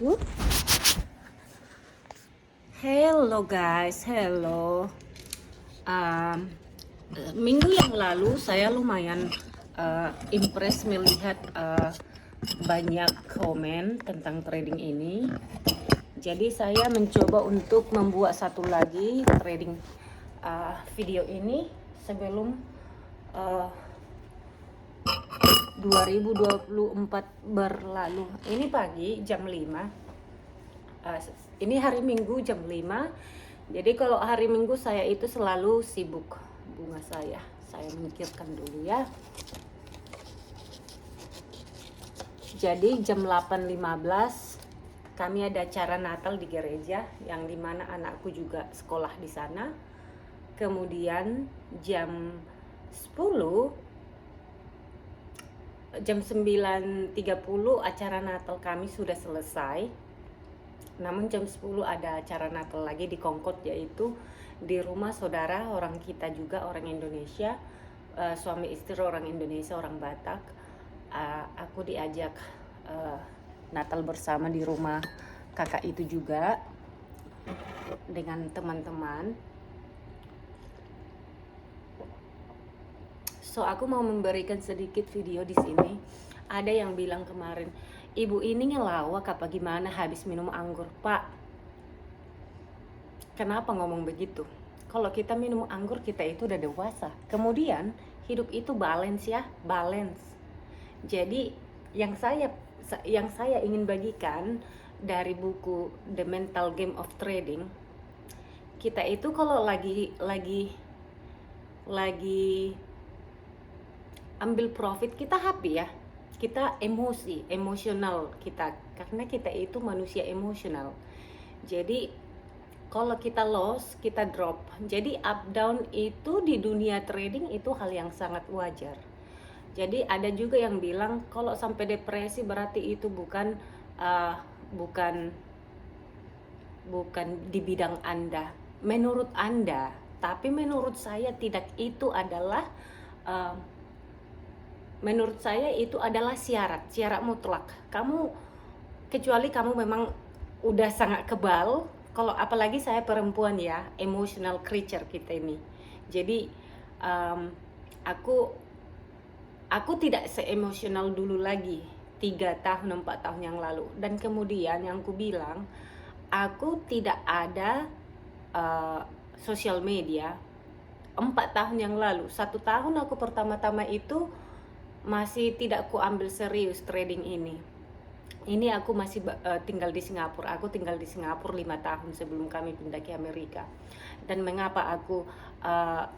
Whoop. Hello guys, hello. Um, Minggu yang lalu saya lumayan impress melihat banyak komen tentang trading ini. Jadi saya mencoba untuk membuat satu lagi trading video ini sebelum 2024 berlalu. Ini pagi jam 5. Ini hari Minggu jam 5. Jadi kalau hari Minggu saya itu selalu sibuk bunga saya. Saya mikirkan dulu ya. Jadi jam 8.15 kami ada acara Natal di gereja yang dimana anakku juga sekolah di sana. Kemudian jam 9.30 acara Natal kami sudah selesai. Namun jam 10 ada acara Natal lagi di Concord, yaitu di rumah saudara orang kita juga, orang Indonesia, suami istri orang Indonesia, orang Batak. Aku diajak Natal bersama di rumah kakak itu juga dengan teman-teman. So aku mau memberikan sedikit video di sini. Ada yang bilang kemarin, ibu ini ngelawak apa gimana habis minum anggur. Pak, kenapa ngomong begitu? Kalau kita minum anggur, kita itu udah dewasa. Kemudian hidup itu balance ya, balance. Jadi yang saya ingin bagikan dari buku The Mental Game of Trading, kita itu kalau lagi ambil profit, kita happy ya, kita emosional kita, karena kita itu manusia emosional. Jadi kalau kita loss, kita drop. Jadi up down itu di dunia trading itu hal yang sangat wajar. Jadi ada juga yang bilang kalau sampai depresi berarti itu bukan di bidang Anda, menurut Anda. Tapi menurut saya tidak, itu adalah menurut saya itu adalah syarat mutlak. Kecuali kamu memang udah sangat kebal. Kalau apalagi saya perempuan ya, emotional creature kita ini. Jadi aku tidak se-emosional dulu lagi 3 tahun 4 tahun yang lalu. Dan kemudian yang aku bilang, aku tidak ada sosial media 4 tahun yang lalu. 1 tahun aku pertama-tama itu masih tidak ku ambil serius trading ini. Ini aku masih tinggal di Singapura. Aku tinggal di Singapura 5 tahun sebelum kami pindah ke Amerika. Dan mengapa aku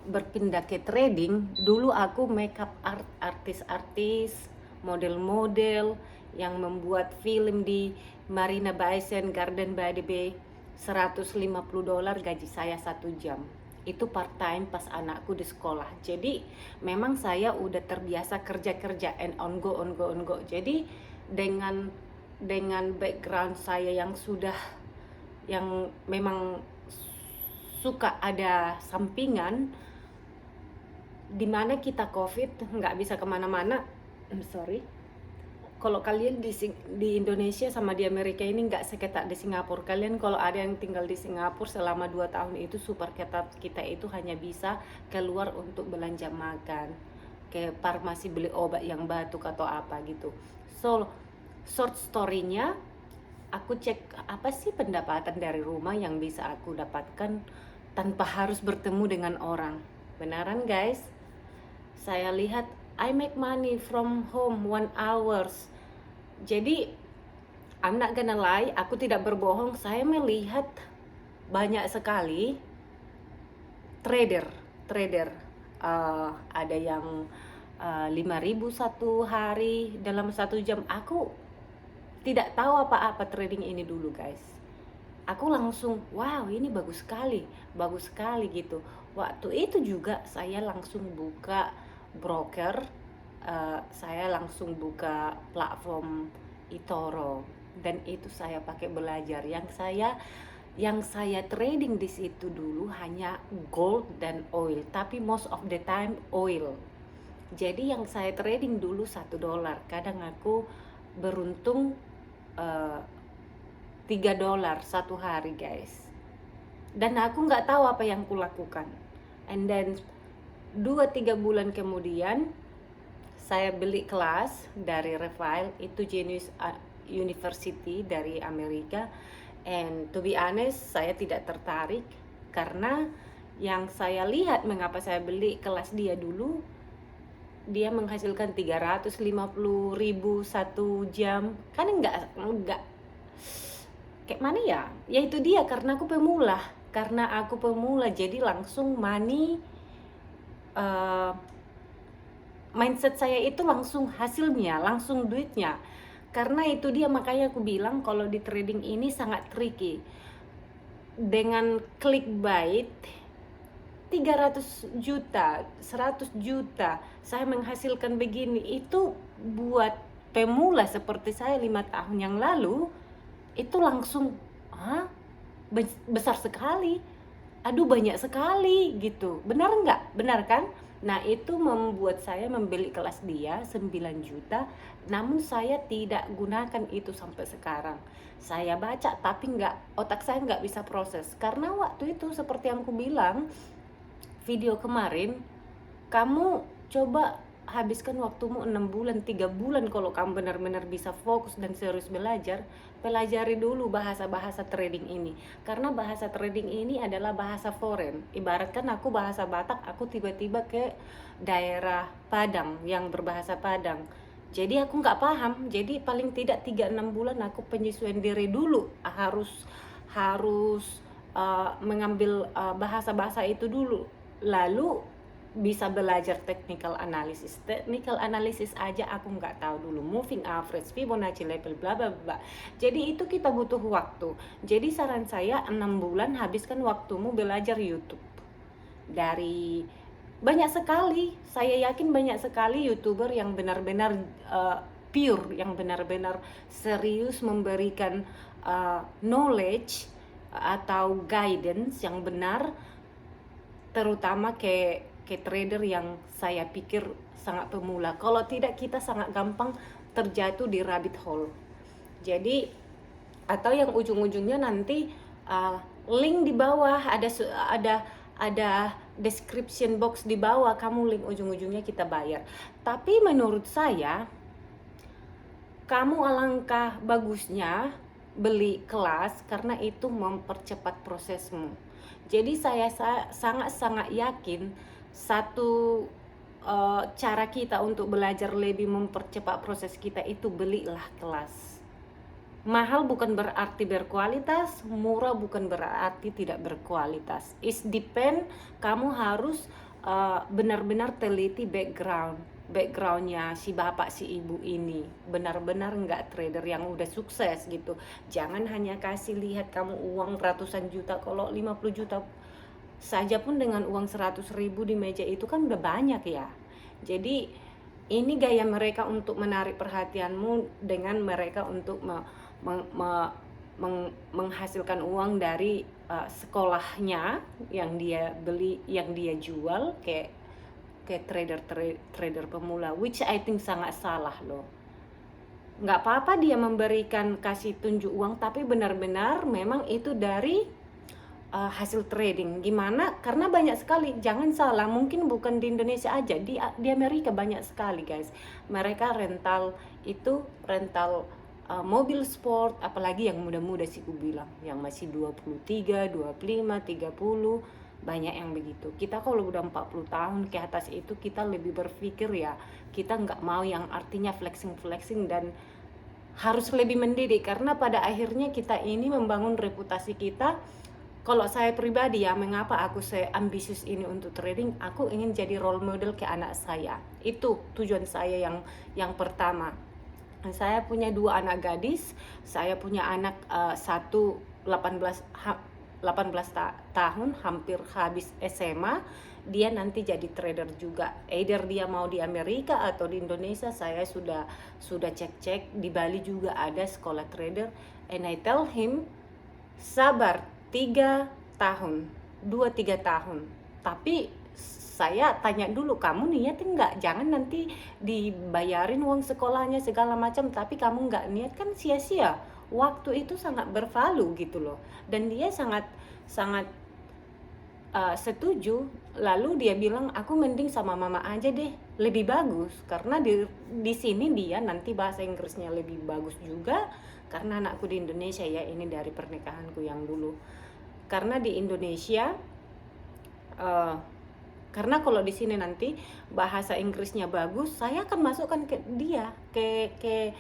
berpindah ke trading? Dulu aku makeup artis-artis, model-model yang membuat film di Marina Bay Sands, Garden by the Bay. $150 gaji saya 1 jam. Itu part time pas anakku di sekolah. Jadi memang saya udah terbiasa kerja and on go. Jadi dengan background saya yang memang suka ada sampingan, dimana kita COVID nggak bisa kemana-mana. Kalau kalian di Indonesia sama di Amerika ini nggak seketat di Singapura. Kalian kalau ada yang tinggal di Singapura selama 2 tahun itu super ketat. Kita itu hanya bisa keluar untuk belanja makan, ke farmasi beli obat yang batuk atau apa gitu. So short story-nya, aku cek apa sih pendapatan dari rumah yang bisa aku dapatkan tanpa harus bertemu dengan orang. Beneran guys, saya lihat I make money from home 1 hours. Jadi I'm not gonna lie, aku tidak berbohong, saya melihat banyak sekali trader ada yang 5.000 satu hari dalam 1 jam. Aku tidak tahu apa-apa trading ini dulu guys. Aku langsung wow, ini bagus sekali gitu. Waktu itu juga saya langsung buka broker, saya langsung buka platform eToro, dan itu saya pakai belajar. Yang saya trading di situ dulu hanya gold dan oil, tapi most of the time oil. Jadi yang saya trading dulu $1. Kadang aku beruntung $3 satu hari, guys. Dan aku nggak tahu apa yang kulakukan. And then 2-3 bulan kemudian saya beli kelas dari Revive, itu Genius University dari Amerika. And to be honest, saya tidak tertarik karena yang saya lihat mengapa saya beli kelas dia dulu, dia menghasilkan 350.000 satu jam. Kan enggak kayak mana ya? Ya itu dia, karena aku pemula. Jadi langsung mindset saya itu langsung hasilnya, langsung duitnya. Karena itu dia, makanya aku bilang kalau di trading ini sangat tricky. Dengan clickbait 300 juta, 100 juta saya menghasilkan begini, itu buat pemula seperti saya 5 tahun yang lalu itu langsung besar sekali, aduh banyak sekali gitu. Benar nggak? Benar kan? Nah itu membuat saya membeli kelas dia 9 juta, namun saya tidak gunakan itu sampai sekarang. Saya baca tapi otak saya nggak bisa proses, karena waktu itu seperti yang aku bilang video kemarin, kamu coba habiskan waktumu 6 bulan, 3 bulan kalau kamu benar-benar bisa fokus dan serius belajar. Pelajari dulu bahasa-bahasa trading ini, karena bahasa trading ini adalah bahasa foreign. Ibaratkan aku bahasa Batak, aku tiba-tiba ke daerah Padang yang berbahasa Padang, jadi aku nggak paham. Jadi paling tidak 3-6 bulan aku penyesuaian diri dulu, harus mengambil bahasa-bahasa itu dulu, lalu bisa belajar technical analysis aja aku nggak tahu dulu, moving average, Fibonacci level, bla bla bla. Jadi itu kita butuh waktu. Jadi saran saya 6 bulan habiskan waktumu belajar YouTube. Dari banyak sekali, saya yakin banyak sekali YouTuber yang benar-benar pure, yang benar-benar serius memberikan knowledge atau guidance yang benar, terutama ke trader yang saya pikir sangat pemula. Kalau tidak, kita sangat gampang terjatuh di rabbit hole. Jadi atau yang ujung-ujungnya nanti link di bawah, ada description box di bawah, kamu link ujung-ujungnya kita bayar. Tapi menurut saya kamu alangkah bagusnya beli kelas, karena itu mempercepat prosesmu. Jadi saya sangat-sangat yakin satu cara kita untuk belajar lebih mempercepat proses kita itu belilah kelas. Mahal bukan berarti berkualitas, murah bukan berarti tidak berkualitas. It depend, kamu harus benar-benar teliti backgroundnya si bapak si ibu ini, benar-benar nggak trader yang udah sukses gitu. Jangan hanya kasih lihat kamu uang ratusan juta. Kalau 50 juta saja pun dengan uang 100.000 di meja itu kan udah banyak ya. Jadi ini gaya mereka untuk menarik perhatianmu, dengan mereka untuk menghasilkan uang dari sekolahnya yang dia beli, yang dia jual ke trader pemula, which I think sangat salah loh. Nggak apa-apa dia memberikan kasih tunjuk uang, tapi benar-benar memang itu dari hasil trading. Gimana? Karena banyak sekali, jangan salah, mungkin bukan di Indonesia aja, di Amerika banyak sekali guys. Mereka rental mobil sport, apalagi yang muda-muda sih aku bilang, yang masih 23, 25, 30, banyak yang begitu. Kita kalau udah 40 tahun ke atas itu kita lebih berpikir ya, kita nggak mau yang artinya flexing dan harus lebih mendidik, karena pada akhirnya kita ini membangun reputasi kita. Kalau saya pribadi ya, mengapa aku ambisius ini untuk trading, aku ingin jadi role model ke anak saya. Itu tujuan saya yang pertama. Saya punya 2 anak gadis, saya punya anak satu 18 tahun, hampir habis SMA. Dia nanti jadi trader juga, either dia mau di Amerika atau di Indonesia. Saya sudah cek di Bali juga ada sekolah trader, and I tell him sabar 3 tahun, 2-3 tahun. Tapi saya tanya dulu, kamu niat enggak? Jangan nanti dibayarin uang sekolahnya segala macam tapi kamu enggak niat, kan sia-sia. waktu itu sangat bervalue gitu loh, dan dia sangat sangat setuju. Lalu dia bilang, aku mending sama mama aja deh, lebih bagus karena di sini dia nanti bahasa Inggrisnya lebih bagus juga, karena anakku di Indonesia ya, ini dari pernikahanku yang dulu. Karena di Indonesia uh, karena kalau di sini nanti bahasa Inggrisnya bagus, saya akan masukkan ke dia ke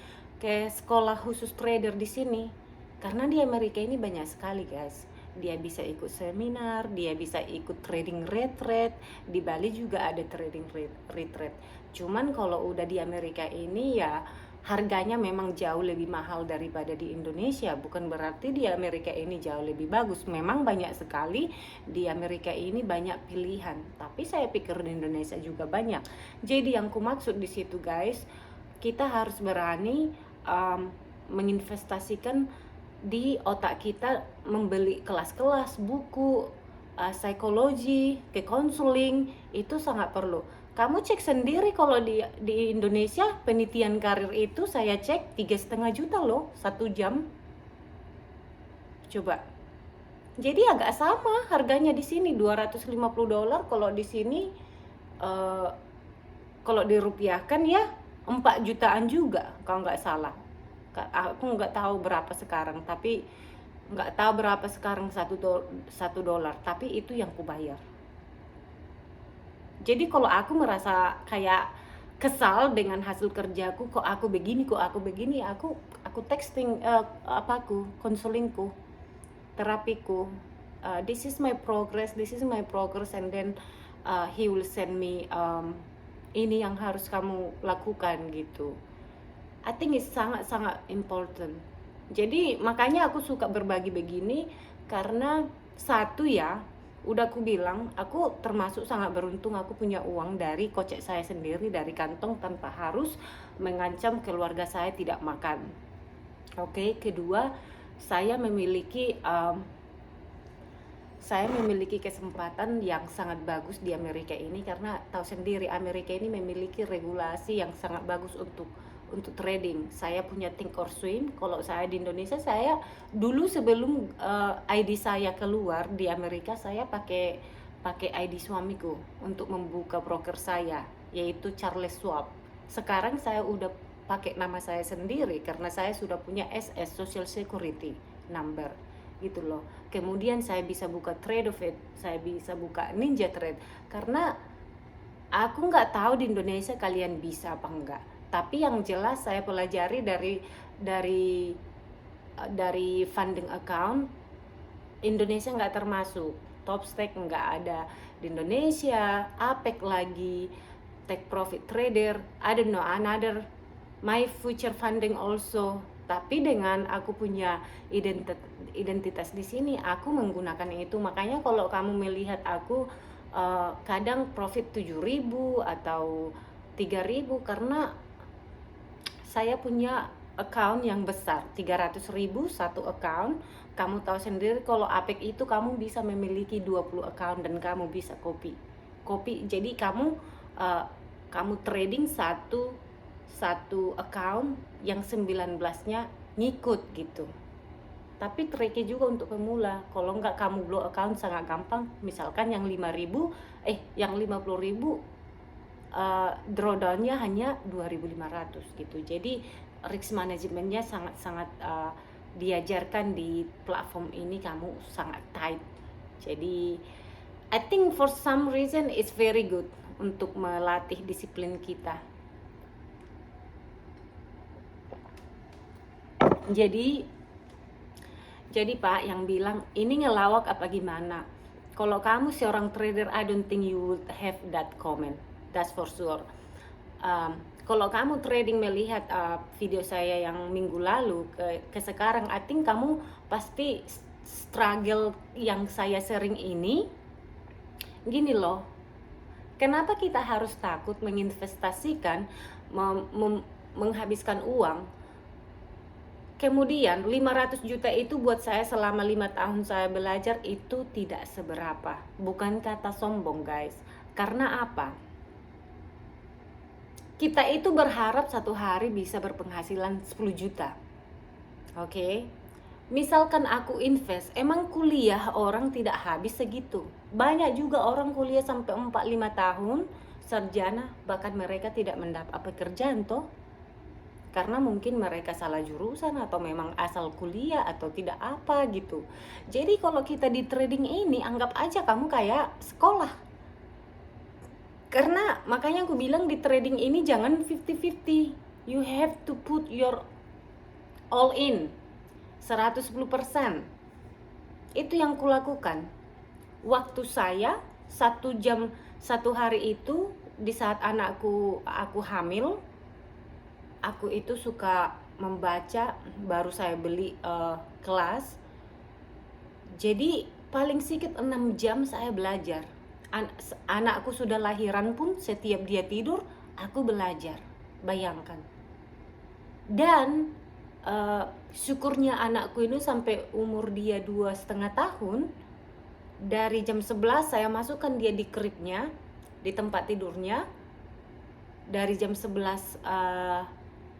sekolah khusus trader di sini. Karena di Amerika ini banyak sekali guys. Dia bisa ikut seminar, dia bisa ikut trading retreat, di Bali juga ada trading retreat. Cuman kalau udah di Amerika ini ya harganya memang jauh lebih mahal daripada di Indonesia. Bukan berarti di Amerika ini jauh lebih bagus. Memang banyak sekali di Amerika ini banyak pilihan, tapi saya pikir di Indonesia juga banyak. Jadi yang kumaksud di situ guys, kita harus berani menginvestasikan di otak kita, membeli kelas-kelas buku psikologi, ke konseling, itu sangat perlu. Kamu cek sendiri kalau di Indonesia penelitian karir itu saya cek 3,5 juta loh 1 jam. Coba. Jadi agak sama harganya di sini $250, kalau di sini kalau dirupiahkan ya 4 jutaan juga kalau nggak salah. Aku nggak tahu berapa sekarang, tapi nggak tahu berapa sekarang satu dolar, tapi itu yang kubayar. Jadi kalau aku merasa kayak kesal dengan hasil kerjaku, kok aku begini, aku texting konselingku, terapiku, this is my progress, and then he will send me ini yang harus kamu lakukan gitu. I think it's sangat-sangat important. Jadi makanya aku suka berbagi begini, karena satu ya, udah aku bilang, aku termasuk sangat beruntung, aku punya uang dari kocek saya sendiri, dari kantong, tanpa harus mengancam keluarga saya tidak makan. Oke, kedua, saya memiliki kesempatan yang sangat bagus di Amerika ini, karena tahu sendiri Amerika ini memiliki regulasi yang sangat bagus untuk trading. Saya punya think or swim. Kalau saya di Indonesia, saya dulu sebelum ID saya keluar di Amerika, saya pakai ID suamiku untuk membuka broker saya, yaitu Charles Schwab. Sekarang saya udah pakai nama saya sendiri karena saya sudah punya SS, Social Security Number gitu loh. Kemudian saya bisa buka Tradofit, saya bisa buka Ninja Trade, karena aku nggak tahu di Indonesia kalian bisa apa enggak. Tapi yang jelas saya pelajari dari funding account, Indonesia nggak termasuk, Topstake nggak ada di Indonesia, APEC lagi, Take Profit Trader, I don't know, another my future funding also. Tapi dengan aku punya identitas di sini, aku menggunakan itu. Makanya kalau kamu melihat aku kadang profit 7.000 atau 3.000, karena saya punya account yang besar, 300.000 satu account. Kamu tahu sendiri kalau APEC itu kamu bisa memiliki 20 account dan kamu bisa copy. Jadi kamu trading satu account yang 19-nya ngikut gitu. Tapi triknya juga untuk pemula. Kalau nggak kamu block account sangat gampang. Misalkan yang 50.000 drawdownnya hanya 2.500 gitu. Jadi risk manajemennya sangat diajarkan di platform ini, kamu sangat tight. Jadi I think for some reason it's very good untuk melatih disiplin kita. Jadi Pak yang bilang ini ngelawak apa gimana, kalau kamu seorang trader, I don't think you would have that comment. That's for sure. Kalau kamu trading melihat video saya yang minggu lalu ke sekarang, I think kamu pasti struggle yang saya sering ini. Gini loh, kenapa kita harus takut menginvestasikan, menghabiskan uang? Kemudian 500 juta itu buat saya selama 5 tahun saya belajar itu tidak seberapa. Bukan kata sombong guys. Karena apa? Kita itu berharap satu hari bisa berpenghasilan 10 juta. Oke. Misalkan aku invest, emang kuliah orang tidak habis segitu. Banyak juga orang kuliah sampai 4-5 tahun, sarjana, bahkan mereka tidak mendapat pekerjaan toh. Karena mungkin mereka salah jurusan atau memang asal kuliah atau tidak apa gitu. Jadi kalau kita di trading ini, anggap aja kamu kayak sekolah. Karena makanya aku bilang di trading ini jangan 50-50. You have to put your all in 110%. Itu yang kulakukan. Waktu saya 1 jam 1 hari itu di saat aku hamil, aku itu suka membaca, baru saya beli kelas. Jadi paling sedikit 6 jam saya belajar. Anakku sudah lahiran pun setiap dia tidur aku belajar. Bayangkan. Dan syukurnya anakku ini sampai umur dia 2,5 tahun, dari jam 11 saya masukkan dia di cribnya, di tempat tidurnya. Dari jam 11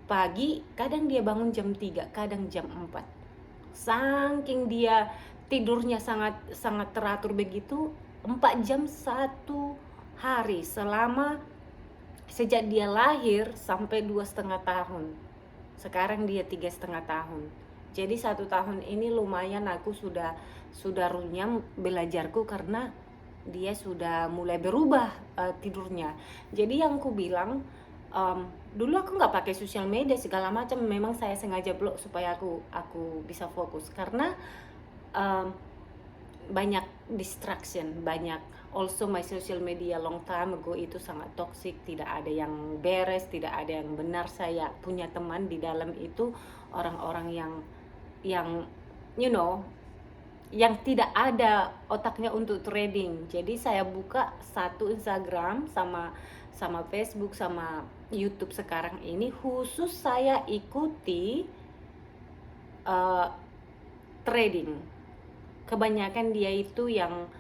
pagi, kadang dia bangun jam 3, kadang jam 4. Saking dia tidurnya sangat teratur begitu, 4 jam 1 hari selama sejak dia lahir sampai 2,5 tahun. Sekarang dia 3,5 tahun. Jadi 1 tahun ini lumayan aku sudah runyam belajarku karena dia sudah mulai berubah tidurnya. Jadi yang ku bilang, dulu aku nggak pakai sosial media segala macam, memang saya sengaja blok supaya aku bisa fokus karena banyak distraction, banyak. Also my social media long time ago itu sangat toxic, tidak ada yang beres, tidak ada yang benar. Saya punya teman di dalam itu orang-orang yang you know, yang tidak ada otaknya untuk trading. Jadi saya buka satu Instagram sama Facebook sama YouTube sekarang ini khusus saya ikuti trading. Kebanyakan dia itu yang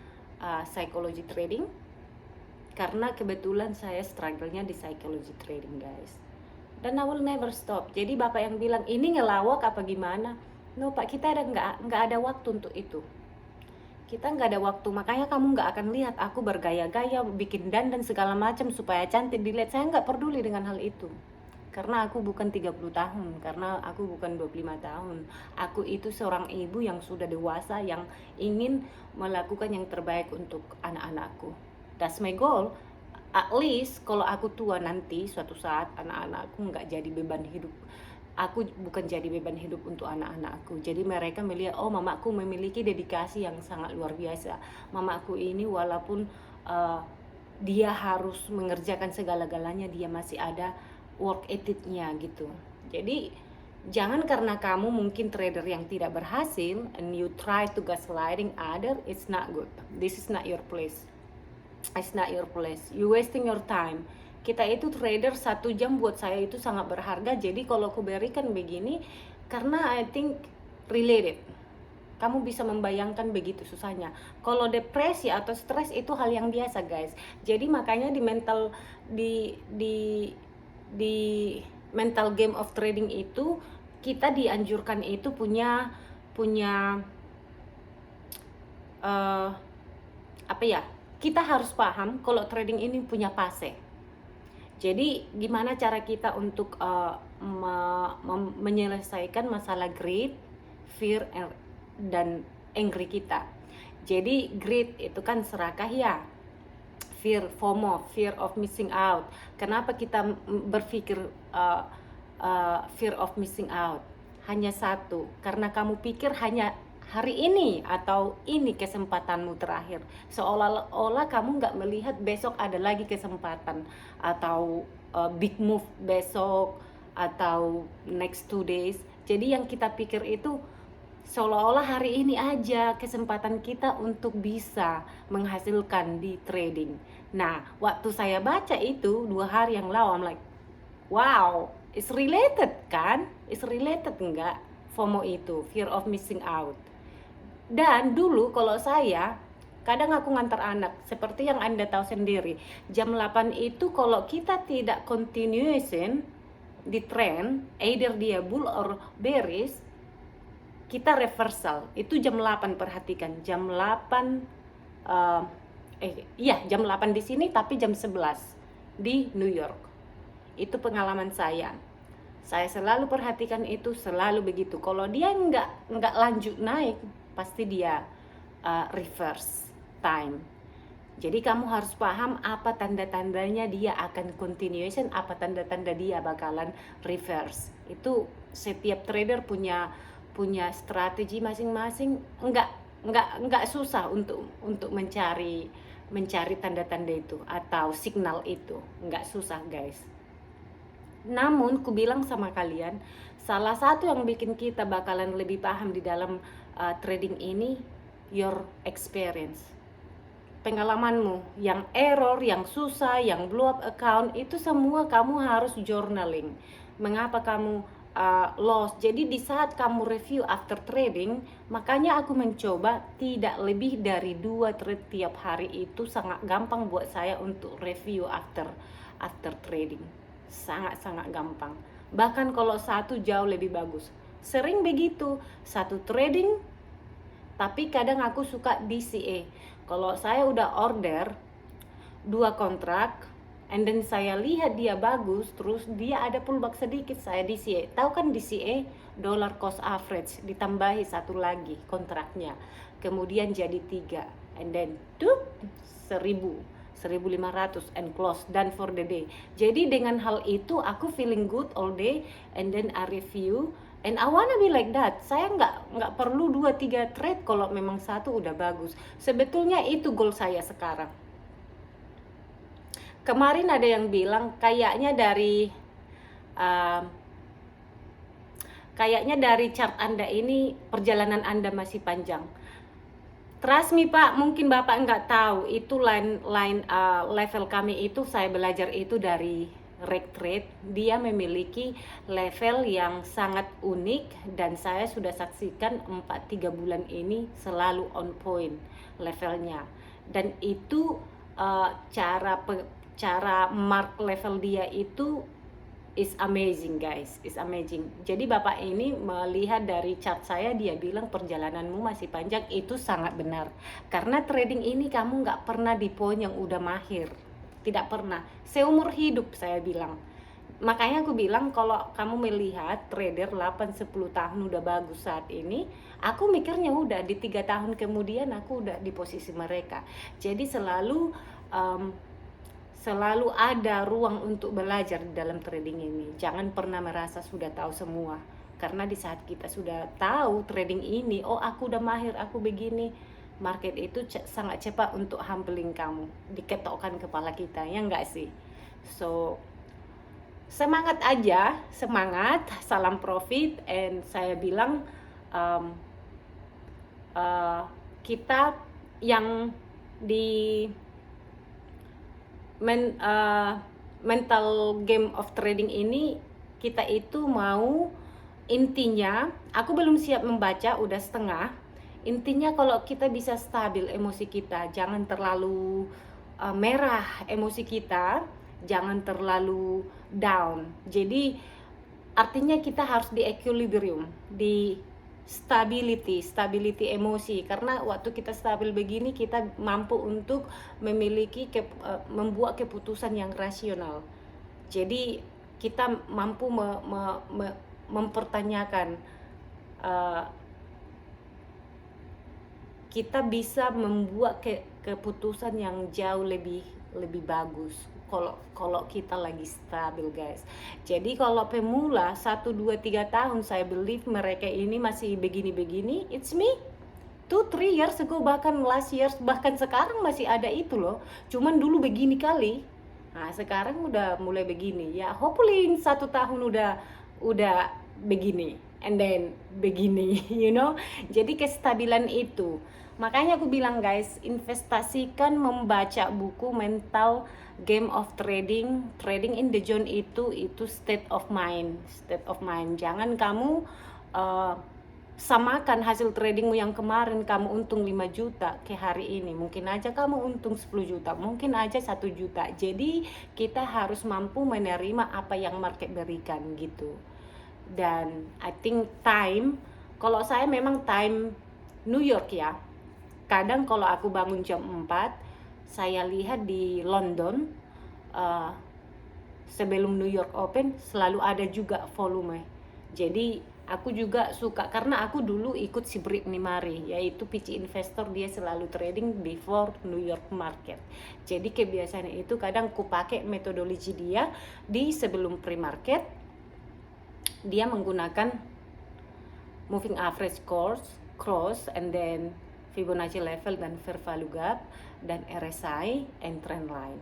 psychology trading, karena kebetulan saya struggle-nya di psychology trading, guys. Dan I will never stop. Jadi bapak yang bilang ini ngelawak apa gimana? No pak, kita nggak ada waktu untuk itu. Kita nggak ada waktu, makanya kamu nggak akan lihat aku bergaya-gaya, bikin dandan segala macam supaya cantik dilihat. Saya nggak peduli dengan hal itu. Karena aku bukan 30 tahun, karena aku bukan 25 tahun. Aku itu seorang ibu yang sudah dewasa, yang ingin melakukan yang terbaik untuk anak-anakku. That's my goal. At least kalau aku tua nanti, suatu saat anak-anakku nggak jadi beban hidup. Aku bukan jadi beban hidup untuk anak-anakku. Jadi mereka melihat, oh mamaku memiliki dedikasi yang sangat luar biasa. Mamaku ini walaupun dia harus mengerjakan segala-galanya, dia masih ada work ethic-nya gitu. Jadi jangan karena kamu mungkin trader yang tidak berhasil and you try to gaslighting other, it's not good. This is not your place. It's not your place. You wasting your time. Kita itu trader 1 jam buat saya itu sangat berharga. Jadi kalau aku berikan begini karena I think related. Kamu bisa membayangkan begitu susahnya. Kalau depresi atau stres itu hal yang biasa, guys. Jadi makanya di mental game of trading itu kita dianjurkan itu punya kita harus paham kalau trading ini punya fase. Jadi gimana cara kita untuk menyelesaikan masalah greed, fear, dan angry kita. Jadi greed itu kan serakah ya, fear, FOMO, fear of missing out. Kenapa kita berpikir fear of missing out? Hanya satu, karena kamu pikir hanya hari ini atau ini kesempatanmu terakhir. Seolah-olah kamu nggak melihat besok ada lagi kesempatan atau big move besok atau next 2 days. Jadi yang kita pikir itu seolah-olah hari ini aja kesempatan kita untuk bisa menghasilkan di trading. Nah, waktu saya baca itu 2 hari yang lalu, I'm like, wow, it's related kan? It's related enggak? FOMO itu, fear of missing out. Dan dulu kalau saya, kadang aku ngantar anak, seperti yang Anda tahu sendiri, jam 8 itu kalau kita tidak continuation di trend, either dia bull or bearish, kita reversal itu jam 8, perhatikan jam 8, jam 8 di sini tapi jam 11 di New York. Itu pengalaman saya selalu perhatikan itu, selalu begitu. Kalau dia nggak lanjut naik, pasti dia reverse time. Jadi kamu harus paham apa tanda-tandanya dia akan continuation, apa tanda-tanda dia bakalan reverse. Itu setiap trader punya strategi masing-masing. Enggak susah untuk mencari tanda-tanda itu atau signal itu. Enggak susah, guys. Namun ku bilang sama kalian, salah satu yang bikin kita bakalan lebih paham di dalam trading ini, your experience, pengalamanmu, yang error, yang susah, yang blow up account, itu semua kamu harus journaling. Mengapa kamu loss? Jadi di saat kamu review after trading, makanya aku mencoba tidak lebih dari 2 trade tiap hari. Itu sangat gampang buat saya untuk review after trading, sangat gampang. Bahkan kalau satu jauh lebih bagus. Sering begitu, satu trading, tapi kadang aku suka DCA. Kalau saya udah order 2 kontrak, and then saya lihat dia bagus, terus dia ada pullback sedikit, saya DCA. Tahu kan DCA? Dollar cost average, ditambahi satu lagi kontraknya. Kemudian jadi 3, and then 1.500 and close, done for the day. Jadi dengan hal itu aku feeling good all day, and then I review. And I wanna be like that. Saya nggak perlu 2-3 trade kalau memang satu udah bagus. Sebetulnya itu goal saya sekarang. Kemarin ada yang bilang kayaknya dari chart Anda ini perjalanan Anda masih panjang. Trust me Pak, mungkin Bapak nggak tahu itu level kami itu, saya belajar itu dari Reg Trade. Dia memiliki level yang sangat unik dan saya sudah saksikan 3 bulan ini selalu on point levelnya. Dan itu cara mark level dia itu is amazing, guys, is amazing. Jadi Bapak ini melihat dari chart saya, dia bilang perjalananmu masih panjang. Itu sangat benar, karena trading ini kamu nggak pernah di poin yang udah mahir, tidak pernah, seumur hidup saya bilang. Makanya aku bilang kalau kamu melihat trader 8-10 tahun udah bagus saat ini, aku mikirnya udah di 3 tahun kemudian aku udah di posisi mereka. Jadi selalu ada ruang untuk belajar di dalam trading ini. Jangan pernah merasa sudah tahu semua, karena di saat kita sudah tahu trading ini, oh aku udah mahir, aku begini, market itu sangat cepat untuk humbling kamu, diketokkan kepala kita, ya enggak sih? So semangat aja, semangat, salam profit. And saya bilang kita yang di mental game of trading ini, kita itu mau, intinya aku belum siap membaca, udah setengah. Intinya kalau kita bisa stabil emosi kita, jangan terlalu merah emosi kita, jangan terlalu down. Jadi artinya kita harus di equilibrium, di stability emosi, karena waktu kita stabil begini kita mampu untuk membuat keputusan yang rasional. Jadi kita mampu mempertanyakan, kita bisa membuat keputusan yang jauh lebih bagus kalau kita lagi stabil, guys. Jadi kalau pemula 1, 2, 3 tahun, saya believe mereka ini masih begini-begini, it's me 2-3 years ago, bahkan last years, bahkan sekarang masih ada itu loh, cuman dulu begini kali. Nah sekarang udah mulai begini ya, hopefully 1 tahun udah begini, and then begini, you know. Jadi kestabilan itu, makanya aku bilang guys, investasikan membaca buku mental game of trading in the zone. Itu state of mind. Jangan kamu samakan hasil tradingmu yang kemarin, kamu untung 5 juta ke hari ini, mungkin aja kamu untung 10 juta, mungkin aja 1 juta. Jadi kita harus mampu menerima apa yang market berikan gitu. Dan I think time Kalau saya memang time New York ya. Kadang kalau aku bangun jam 4, saya lihat di London, uh, sebelum New York Open selalu ada juga volume. Jadi aku juga suka, karena aku dulu ikut si Britney Murray, yaitu PC investor, dia selalu trading before New York market. Jadi kebiasaan itu kadang aku pakai metodologi dia di sebelum pre-market. Dia menggunakan moving average cross and then Fibonacci level dan fair value gap dan RSI and trend line.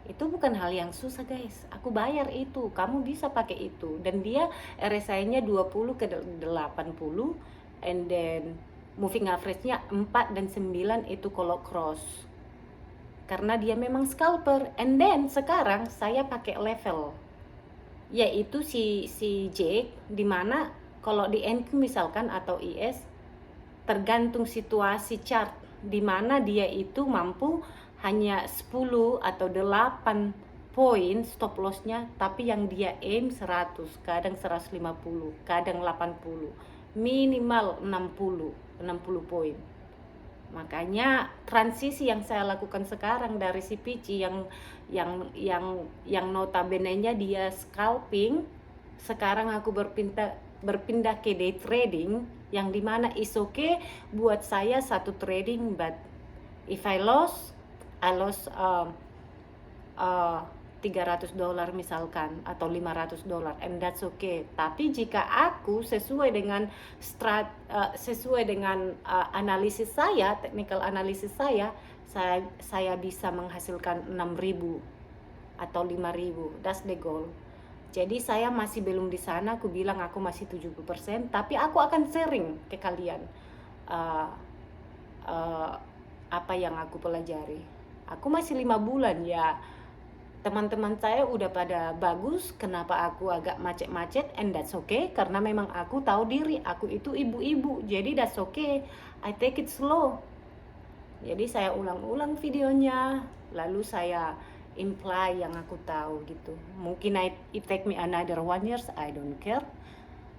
Itu bukan hal yang susah guys, aku bayar itu, kamu bisa pakai itu. Dan dia RSI-nya 20 ke 80, and then moving average-nya 4 dan 9 itu kalau cross, karena dia memang scalper. And then sekarang saya pakai level, yaitu si Jake, dimana kalau di NQ misalkan atau IS, tergantung situasi chart, dimana dia itu mampu hanya 10 atau 8 poin stop lossnya, tapi yang dia aim 100, kadang 150, kadang 80, minimal 60 poin. Makanya transisi yang saya lakukan sekarang dari si PC yang notabene-nya dia scalping, sekarang aku berpindah ke day trading, yang dimana is okay buat saya satu trading, but if I lost $300 misalkan atau $500, and that's okay. Tapi jika aku sesuai dengan analisis saya, technical analisis saya bisa menghasilkan 6.000 atau 5.000, that's the goal. Jadi saya masih belum di sana, aku bilang aku masih 70%, tapi aku akan sharing ke kalian apa yang aku pelajari. Aku masih 5 bulan ya. Teman-teman saya udah pada bagus, kenapa aku agak macet-macet, and that's okay, karena memang aku tahu diri, aku itu ibu-ibu, jadi that's okay, I take it slow. Jadi saya ulang-ulang videonya, lalu saya imply yang aku tahu gitu. Mungkin it take me another 1 years, I don't care.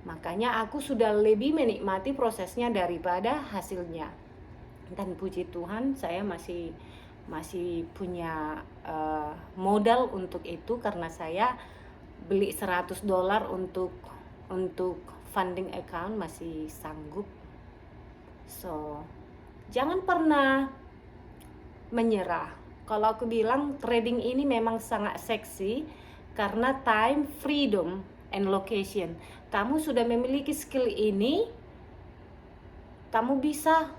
Makanya aku sudah lebih menikmati prosesnya daripada hasilnya. Dan puji Tuhan saya masih punya modal untuk itu, karena saya beli $100 untuk funding account masih sanggup. So jangan pernah menyerah. Kalau aku bilang trading ini memang sangat seksi karena time, freedom, and location. Kamu sudah memiliki skill ini, kamu bisa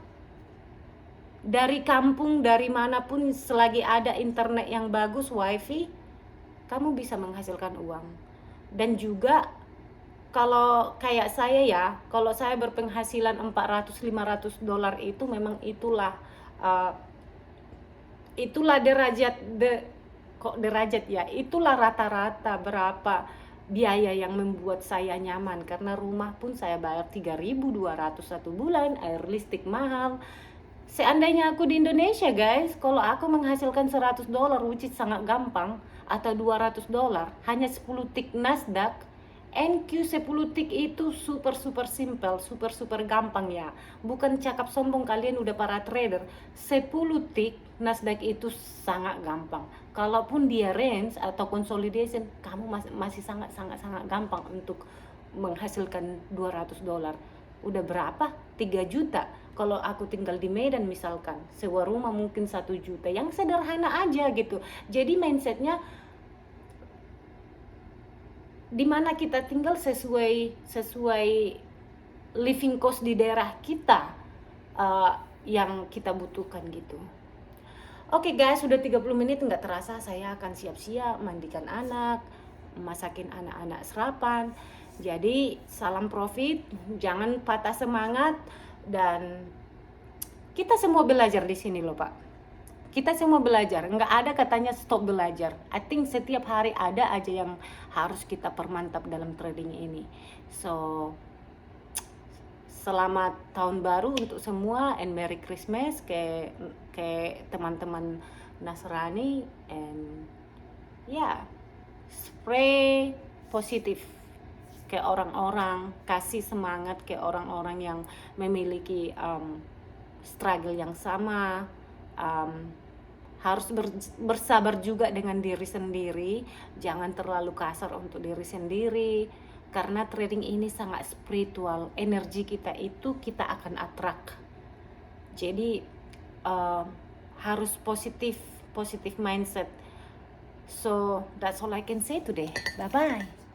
dari kampung, dari manapun, selagi ada internet yang bagus, wifi, kamu bisa menghasilkan uang. Dan juga kalau kayak saya ya, kalau saya berpenghasilan $400-500 itu memang itulah derajat ya, itulah rata-rata berapa biaya yang membuat saya nyaman, karena rumah pun saya bayar 3.200 satu bulan, air listrik mahal. Seandainya aku di Indonesia guys, kalau aku menghasilkan $100, which is sangat gampang, atau $200, hanya 10 tick Nasdaq, NQ 10 tick itu super simple, super gampang ya. Bukan cakap sombong, kalian udah para trader. 10 tick Nasdaq itu sangat gampang. Kalaupun dia range atau consolidation, kamu masih sangat gampang untuk menghasilkan $200. Udah berapa? 3 juta. Kalau aku tinggal di Medan misalkan, sewa rumah mungkin 1 juta, yang sederhana aja gitu. Jadi mindsetnya dimana kita tinggal sesuai living cost di daerah kita yang kita butuhkan gitu. Oke guys, sudah 30 menit, nggak terasa saya akan siap-siap mandikan anak, masakin anak-anak sarapan. Jadi salam profit, jangan patah semangat, dan kita semua belajar di sini loh Pak. Kita semua belajar, nggak ada katanya stop belajar. I think setiap hari ada aja yang harus kita permantap dalam trading ini. So selamat tahun baru untuk semua, and Merry Christmas ke teman-teman Nasrani, and yeah, spray positif. ke orang-orang, kasih semangat ke orang-orang yang memiliki struggle yang sama. Harus bersabar juga dengan diri sendiri, jangan terlalu kasar untuk diri sendiri, karena trading ini sangat spiritual. Energi kita itu kita akan attract. Jadi harus positif mindset. So that's all I can say today. Bye bye.